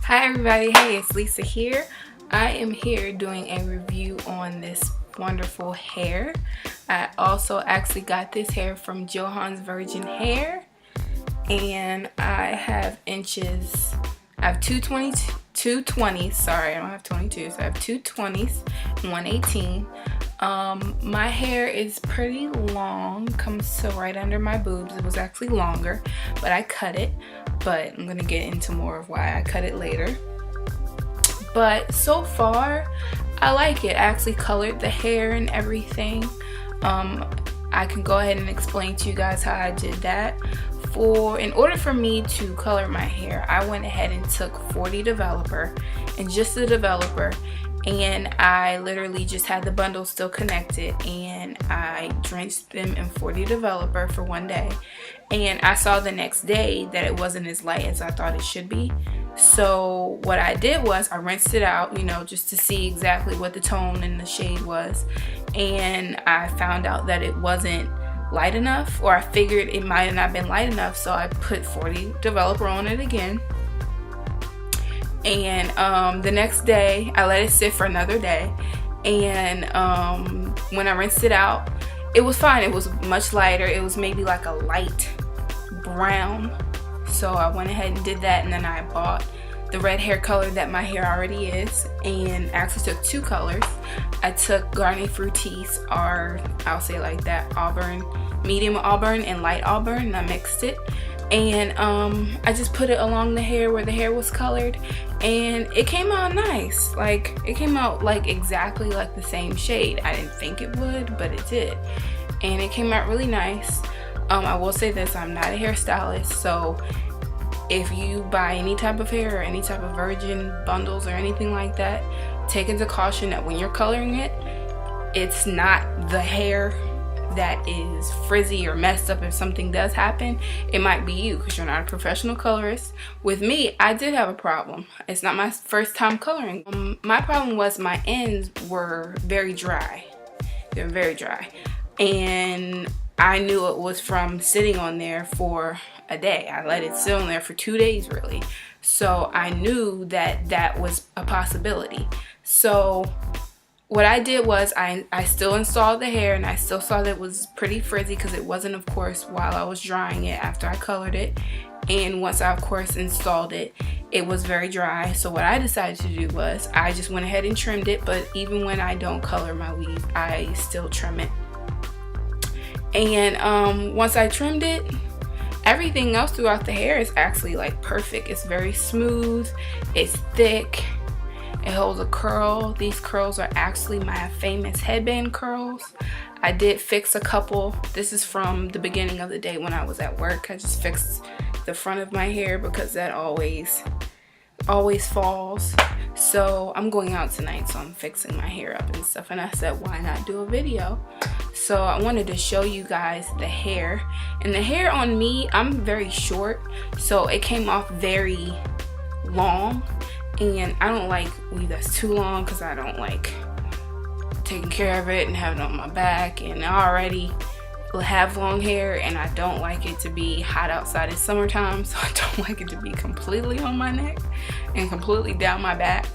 Hi everybody, hey, it's Lisa here. I am here doing a review on this wonderful hair. I also actually got this hair from Johann's Virgin Hair, and I have inches. I have two 20s, sorry, I don't have 22s. I have two 20s and 118. My hair is pretty long, comes to right under my boobs. It was actually longer, but I cut it. But I'm gonna get into more of why I cut it later. But so far, I like it. I actually colored the hair and everything. I can go ahead and explain to you guys how I did that. In order for me to color my hair, I went ahead and took 40 developer and just the developer, and I literally just had the bundle still connected, and I drenched them in 40 developer for one day. And I saw the next day that it wasn't as light as I thought it should be. So what I did was I rinsed it out, you know, just to see exactly what the tone and the shade was. And I found out that it wasn't light enough, or I figured it might have not been light enough. So I put 40 developer on it again. And the next day I let it sit for another day. And when I rinsed it out, it was fine. It was much lighter. It was maybe like a light brown. So I went ahead and did that, and then I bought the red hair color that my hair already is, and actually took two colors. I took Garnet Fructis, or I'll say like that, auburn, medium auburn and light auburn, and I mixed it. And I just put it along the hair where the hair was colored, and it came out nice. Like, it came out like exactly like the same shade. I didn't think it would, but it did, and it came out really nice. I will say this, I'm not a hairstylist, so if you buy any type of hair or any type of virgin bundles or anything like that, take into caution that when you're coloring it, it's not the hair that is frizzy or messed up. If something does happen, it might be you, because you're not a professional colorist. With me, I did have a problem. It's not my first time coloring. My problem was my ends were very dry. They're very dry, and I knew it was from sitting on there for a day. I let it sit on there for 2 days really. So I knew that that was a possibility. So what I did was I still installed the hair, and I still saw that it was pretty frizzy, because it wasn't, of course, while I was drying it after I colored it. And once I, of course, installed it, it was very dry. So what I decided to do was I just went ahead and trimmed it. But even when I don't color my weave, I still trim it. And once I trimmed it, everything else throughout the hair is actually like perfect. It's very smooth, it's thick, it holds a curl. These curls are actually my famous headband curls. I did fix a couple. This is from the beginning of the day when I was at work. I just fixed the front of my hair because that always falls. So I'm going out tonight, so I'm fixing my hair up and stuff, and I said, why not do a video? So I wanted to show you guys the hair. And the hair on me, I'm very short, so it came off very long, and I don't like weave that's too long, because I don't like taking care of it and having it on my back, and I already have long hair, and I don't like it to be hot outside. It's summertime, so I don't like it to be completely on my neck and completely down my back.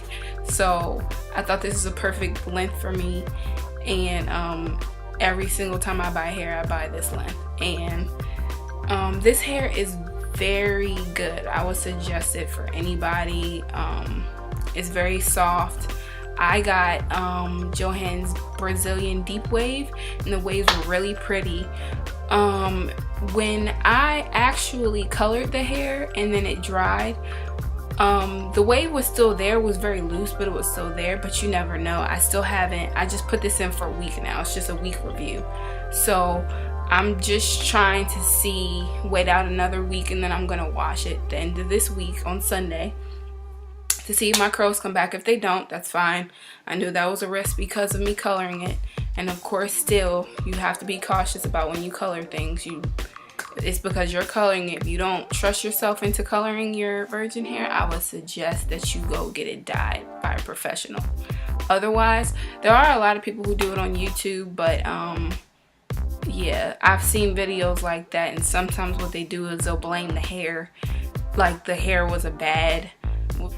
So I thought this is a perfect length for me, and every single time I buy hair, I buy this length. And this hair is very good. I would suggest it for anybody. It's very soft. I got Johann's Brazilian deep wave, and the waves were really pretty. When I actually colored the hair and then it dried, the wave was still there. It was very loose, but it was still there. But you never know. I just put this in for a week now. It's just a week review. So I'm just trying to wait out another week, and then I'm gonna wash it the end of this week on Sunday to see if my curls come back. If they don't, that's fine. I knew that was a risk because of me coloring it. And of course, still, you have to be cautious about when you color things. It's because you're coloring it. If you don't trust yourself into coloring your virgin hair, I would suggest that you go get it dyed by a professional. Otherwise, there are a lot of people who do it on YouTube, but yeah, I've seen videos like that, and sometimes what they do is they'll blame the hair, like the hair was a bad.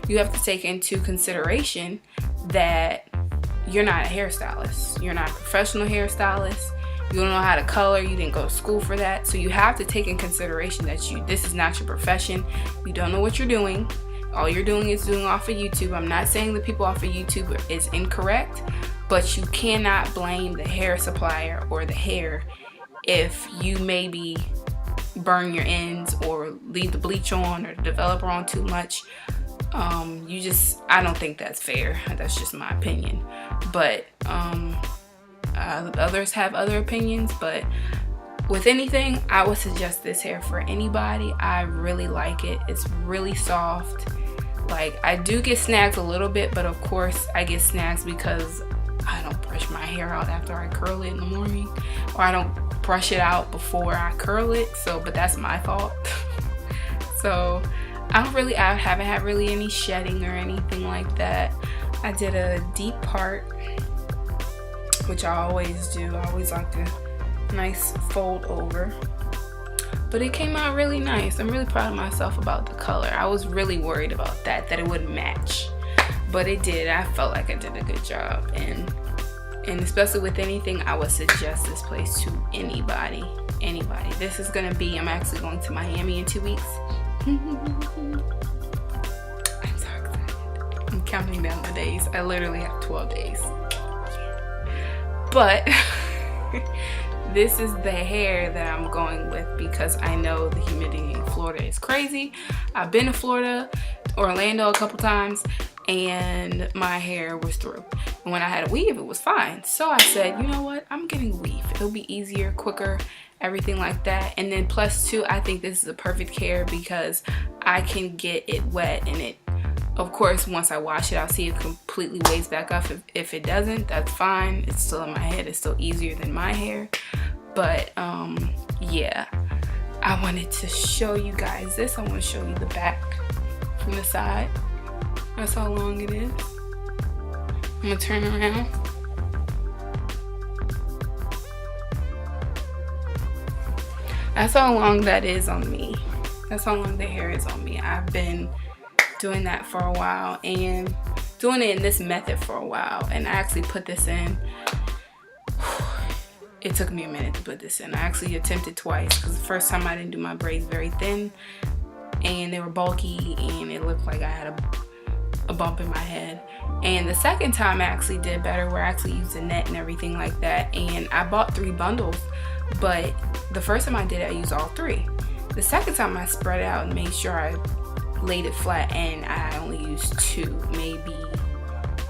You have to take into consideration that you're not a hairstylist. You're not a professional hairstylist. You don't know how to color. You didn't go to school for that. So you have to take in consideration that this is not your profession. You don't know what you're doing. All you're doing is doing off of YouTube. I'm not saying the people off of YouTube is incorrect, but you cannot blame the hair supplier or the hair if you maybe burn your ends or leave the bleach on or the developer on too much. I don't think that's fair. That's just my opinion. But others have other opinions. But with anything, I would suggest this hair for anybody. I really like it. It's really soft. Like, I do get snags a little bit, but of course I get snags because I don't brush my hair out after I curl it in the morning, or I don't brush it out before I curl it. So, but that's my fault. So I haven't had really any shedding or anything like that. I did a deep part, which I always do. I always like a nice fold over. But it came out really nice. I'm really proud of myself about the color. I was really worried about that it wouldn't match. But it did. I felt like I did a good job. And especially with anything, I would suggest this place to anybody. Anybody. This is going to be, I'm actually going to Miami in 2 weeks. I'm so excited. I'm counting down the days. I literally have 12 days. But this is the hair that I'm going with because I know the humidity in Florida is crazy. I've been to Florida, Orlando a couple times, and my hair was through. And when I had a weave, it was fine. So I said, you know what? I'm getting a weave. It'll be easier, quicker, everything like that. And then plus two, I think this is a perfect hair because I can get it wet, and it, of course, once I wash it, I'll see it completely waves back up. If it doesn't, that's fine. It's still in my head. It's still easier than my hair. But yeah, I wanted to show you guys this. I want to show you the back from the side. That's how long it is. I'm gonna turn around. That's how long that is on me. That's how long the hair is on me. I've been doing that for a while and doing it in this method for a while. And I actually put this in. It took me a minute to put this in. I actually attempted twice because the first time I didn't do my braids very thin and they were bulky and it looked like I had a bump in my head. And the second time I actually did better, where I actually used a net and everything like that. And I bought 3 bundles, but the first time I did it, I used all 3. The second time I spread it out and made sure I laid it flat, and I only used 2, maybe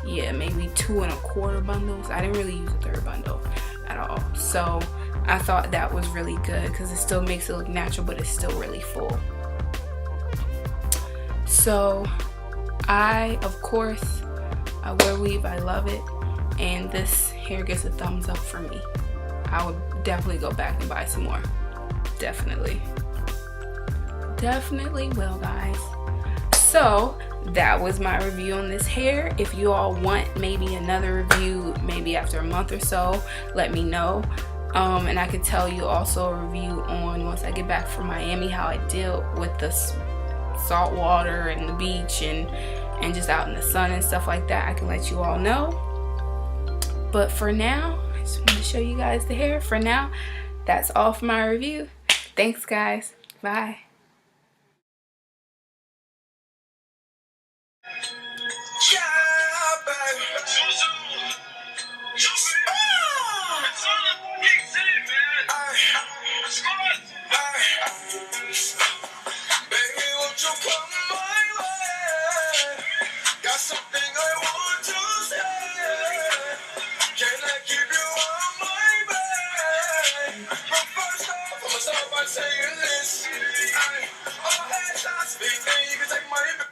2 1/4 bundles. I didn't really use a 3rd bundle at all. So I thought that was really good because it still makes it look natural, but it's still really full. So of course, I wear weave. I love it. And this hair gets a thumbs up for me. I would definitely go back and buy some more. Definitely will, guys. So that was my review on this hair. If you all want maybe another review, maybe after a month or so, let me know. And I could tell you also a review on, once I get back from Miami, how I deal with the salt water and the beach and just out in the sun and stuff like that. I can let you all know. But for now, I just wanted to show you guys the hair. For now, that's all for my review. Thanks, guys. Bye. Saying this, all headshots, big thing, you can take money back.